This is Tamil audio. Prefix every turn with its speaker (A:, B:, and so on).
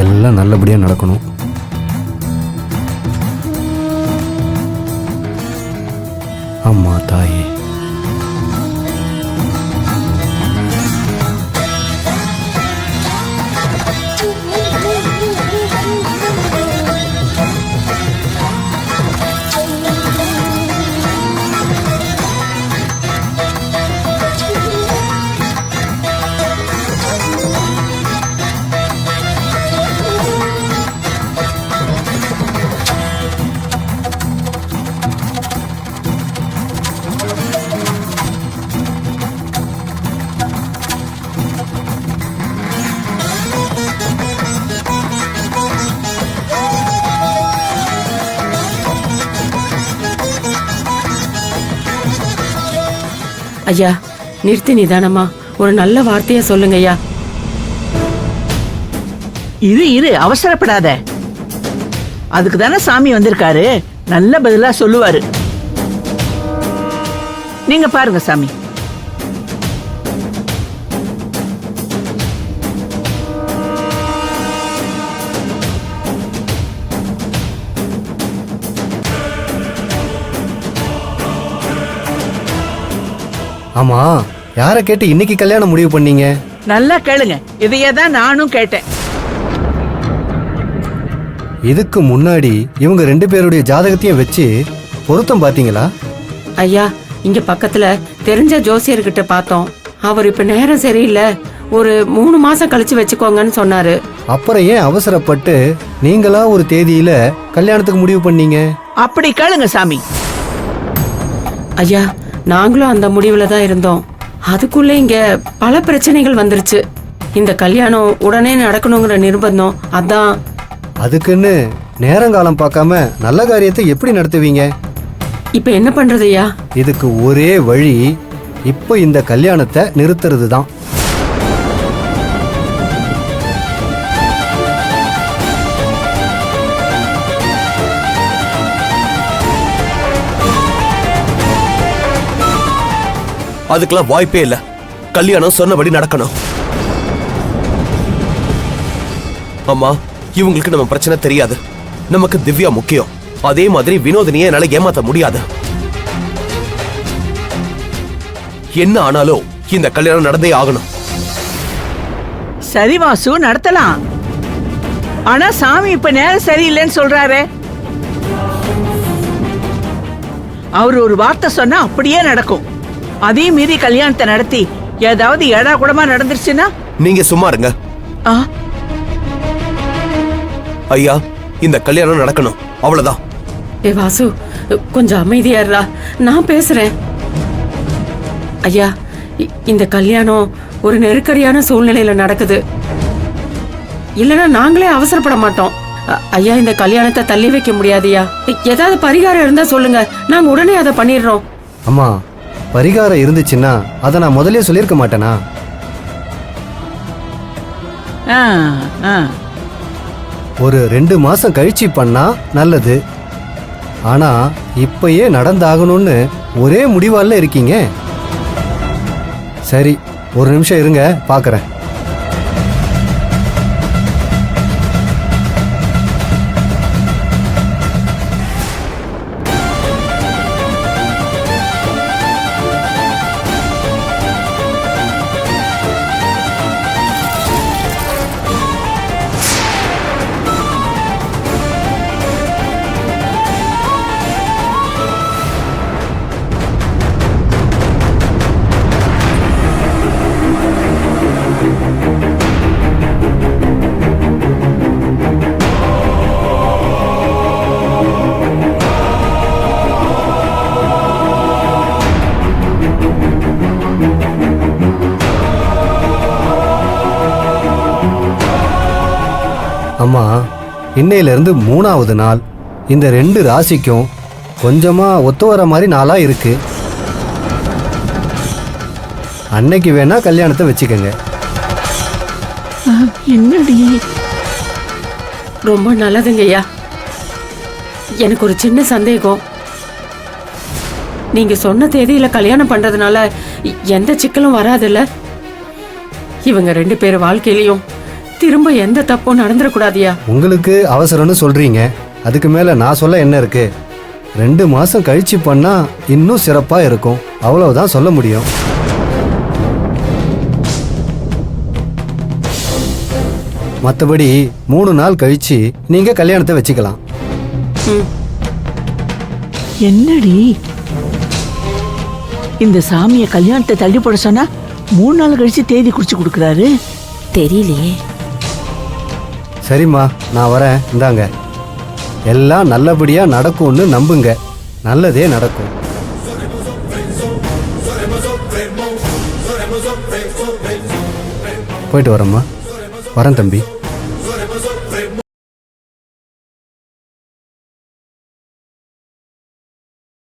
A: எல்லாம் நல்லபடியாக நடக்கணும். அம்மா தாயே.
B: ஐயா, நிறுத்தி நிதானமா ஒரு நல்ல வார்த்தையா சொல்லுங்க ஐயா.
C: இரு அவசரப்படாத. அதுக்கு தானே சாமி வந்திருக்காரு, நல்ல பதிலா சொல்லுவாரு. நீங்க பாருங்க சாமி.
A: ஆமா, யாரை கேட்டு இன்னைக்கு கல்யாணம் முடிவு பண்ணீங்க?
C: நல்லா கேளுங்க, இதையே தான் நானும் கேட்டேன்.
A: இதுக்கு முன்னாடி இவங்க 2 பேருடைய ஜாதகத்தையும் வச்சு பொருத்தம் பாத்தீங்களா?
B: ஐயா, இங்க பக்கத்துல தெரிஞ்ச ஜோசியர்கிட்ட பார்த்தோம். அவர் இப்ப நேரம் சரியில்லை, ஒரு 3 மாசம் கழிச்சு வச்சுக்கோங்கன்னு சொன்னாரு.
A: அப்புறம் ஏன் அவசரப்பட்டு நீங்களா ஒரு தேதியில கல்யாணத்துக்கு முடிவு பண்ணீங்க?
C: அப்படி கேளுங்க சாமி.
B: ஐயா, நாங்களும் அந்த முடிவுல தான் இருந்தோம். அதுக்குள்ள இங்க பல பிரச்சனைகள் வந்துருச்சு. இந்த கல்யாணம் உடனே நடக்கணுங்கிற நிர்பந்தம். அதான்.
A: அதுக்குன்னு நேரங்காலம் பார்க்காம நல்ல காரியத்தை எப்படி நடத்துவீங்க?
B: இப்ப என்ன பண்றது ஐயா?
A: இதுக்கு ஒரே வழி, இப்போ இந்த கல்யாணத்தை நிறுத்துறது தான்.
D: அதுக்கெல்லாம் வாய்ப்பே இல்ல. கல்யாணம் சொன்னபடி நடக்கணும். அம்மா, இவங்களுக்கு நம்ம பிரச்சனை தெரியாது. நமக்கு திவ்யா முக்கியம். அதே மாதிரி வினோதினியை என்னால ஏமாத்த முடியாது. என்ன ஆனாலும் இந்த கல்யாணம் நடந்தே ஆகணும்.
C: சரி வாசு, நடத்தலாம். ஆனா சாமி இப்ப நேரம் சரியில்லைன்னு சொல்றாரு. அவர் ஒரு வார்த்தை சொன்னா அப்படியே நடக்கும். அதே மீறி கல்யாணத்தை நடத்தி ஏதாவது ஏடா கூடமா நடந்துருச்சுன்னா?
D: நீங்க சும்மா இருங்க. ஐயா, இந்த கல்யாணம் நடக்கணும், அவ்வளவுதான்.
B: ஏ வாசு, கொஞ்சம் அமைதியாடுறா, நான் பேசுறேன். ஐயா, இந்த கல்யாணம் ஒரு நெருக்கடியான சூழ்நிலையில நடக்குது. இல்லைன்னா நாங்களே அவசரப்பட மாட்டோம். ஐயா, இந்த கல்யாணத்தை தள்ளி வைக்க முடியாதுயா. ஏதாவது பரிகாரம் இருந்தா சொல்லுங்க, நாங்க உடனே அதை பண்ணிடுறோம்.
A: அம்மா, பரிகாரம் இருந்துச்சுன்னா அதை நான் முதலே சொல்லியிருக்க மாட்டேனா? ஒரு 2 மாசம் கழிச்சு பண்ணா நல்லது. ஆனா இப்பயே நடந்தாகணும்னு ஒரே முடிவால இருக்கீங்க. சரி, ஒரு நிமிஷம் இருங்க, பாக்குறேன். அம்மா, இன்னையிலிருந்து 3வது நாள். இந்த 2 ராசிக்கும் கொஞ்சமா ஒத்து வர மாதிரி நாளா இருக்கு. அன்னைக்கு வேணா கல்யாணத்தை வச்சுக்கங்க.
C: என்னடி?
B: ரொம்ப நல்லதுங்க ஐயா. எனக்கு ஒரு சின்ன சந்தேகம். நீங்க சொன்ன தேதியில கல்யாணம் பண்றதுனால எந்த சிக்கலும் வராதுல்ல? இவங்க 2 பேர் வாழ்க்கையிலையும் திரும்ப எந்த தப்பும் நடந்துடக்கூடாதியா.
A: உங்களுக்கு அவசரம்னு சொல்றீங்க, அதுக்கு மேல நான் சொல்ல என்ன இருக்கு? 2 மாசம் கழிச்சு பண்ணா இன்னும் சிறப்பா இருக்கும், அவ்வளவுதான் சொல்ல முடியும். மற்றபடி 3 நாள் கழிச்சு நீங்க கல்யாணத்தை வச்சுக்கலாம்.
C: என்னடி இந்த சாமிய கல்யாணத்தை தள்ளி போட சொன்னா 3 நாள் கழிச்சு தேதி குறிச்சு கொடுக்கறாரு.
E: தெரியலையே.
A: சரிம்மா, நான் வரேன். இந்தாங்க, எல்லாம் நல்லபடியா நடக்கும்னு நம்புங்க, நல்லதே நடக்கும். போயிட்டு வரேம்மா. வரேன் தம்பி.